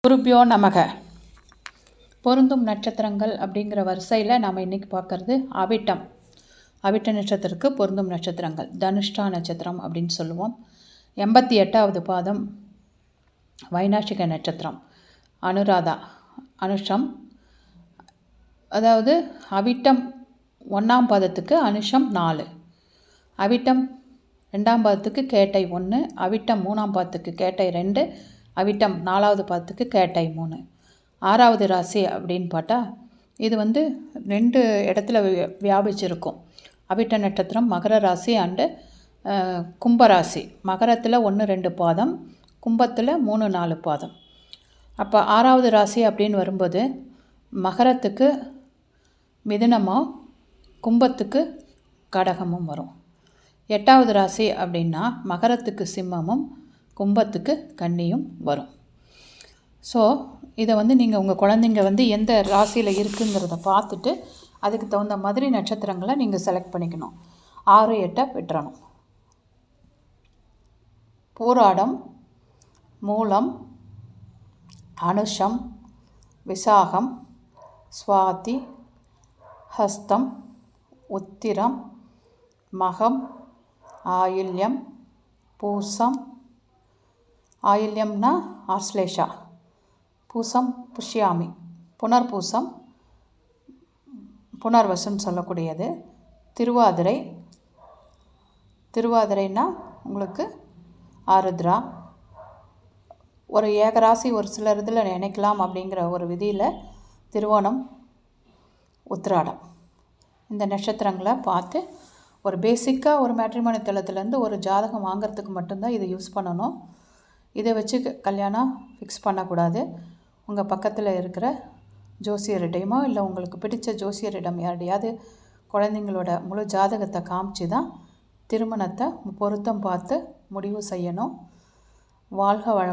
குருபியோ நமக. பொருந்தும் நட்சத்திரங்கள் அப்படிங்கிற வரிசையில் நாம் இன்றைக்கி பார்க்குறது அவிட்டம். அவிட்ட நட்சத்திரத்துக்கு பொருந்தும் நட்சத்திரங்கள் தனுஷ்டா நட்சத்திரம் அப்படின்னு சொல்லுவோம். 88வது பாதம் வைநாசிக நட்சத்திரம் அனுராதா அனுஷம். அதாவது அவிட்டம் 1ஆம் பாதத்துக்கு அனுஷம் 4, அவிட்டம் 2ஆம் பாதத்துக்கு கேட்டை 1, அவிட்டம் 3ஆம் பாதத்துக்கு கேட்டை 2, அவிட்டம் 4வது பாதத்துக்கு கேட்டை 3. 6வது ராசி அப்படின்னு பார்த்தா இது 2 இடத்துல வியாபிச்சிருக்கும். அவிட்ட நட்சத்திரம் மகர ராசி அண்டு கும்பராசி. மகரத்தில் 1-2 பாதம், கும்பத்தில் 3-4 பாதம். அப்போ 6வது ராசி அப்படின்னு வரும்போது மகரத்துக்கு மிதுனமும் கும்பத்துக்கு கடகமும் வரும். 8வது ராசி அப்படின்னா மகரத்துக்கு சிம்மமும் கும்பத்துக்கு கன்னியும் வரும். ஸோ இதை நீங்கள் உங்கள் குழந்தைங்க எந்த ராசியில் இருக்குங்கிறத பார்த்துட்டு அதுக்கு தகுந்த மாதிரி நட்சத்திரங்களை நீங்கள் செலக்ட் பண்ணிக்கணும். 6, 8 விட்டுறணும். பூராடம், மூலம், அனுஷம், விசாகம், சுவாதி, ஹஸ்தம், உத்திரம், மகம், ஆயில்யம், பூசம். ஆயில்யம்னா ஆஸ்லேஷா, பூசம் புஷ்யாமி, புனர்பூசம் புனர்வசுன்னு சொல்லக்கூடியது, திருவாதிரை. திருவாதிரைன்னா உங்களுக்கு ஆருத்ரா. ஒரு ஏகராசி ஒரு சிலர் இதில் நினைக்கலாம் அப்படிங்கிற ஒரு விதியில் திருவோணம், உத்திராடம். இந்த நட்சத்திரங்களை பார்த்து ஒரு பேசிக்காக ஒரு மேட்ரிமோனி தளத்துலேருந்து ஒரு ஜாதகம் வாங்கிறதுக்கு மட்டும்தான் இதை யூஸ் பண்ணணும். இதை வச்சு கல்யாணம் ஃபிக்ஸ் பண்ணக்கூடாது. உங்கள் பக்கத்தில் இருக்கிற ஜோசியரிடையுமோ இல்லை உங்களுக்கு பிடித்த ஜோசியரிடம் யாருடையாவது குழந்தைங்களோட முழு ஜாதகத்தை காமிச்சு தான் திருமணத்தை பொருத்தம் பார்த்து முடிவு செய்யணும். வாழ்க வளம்.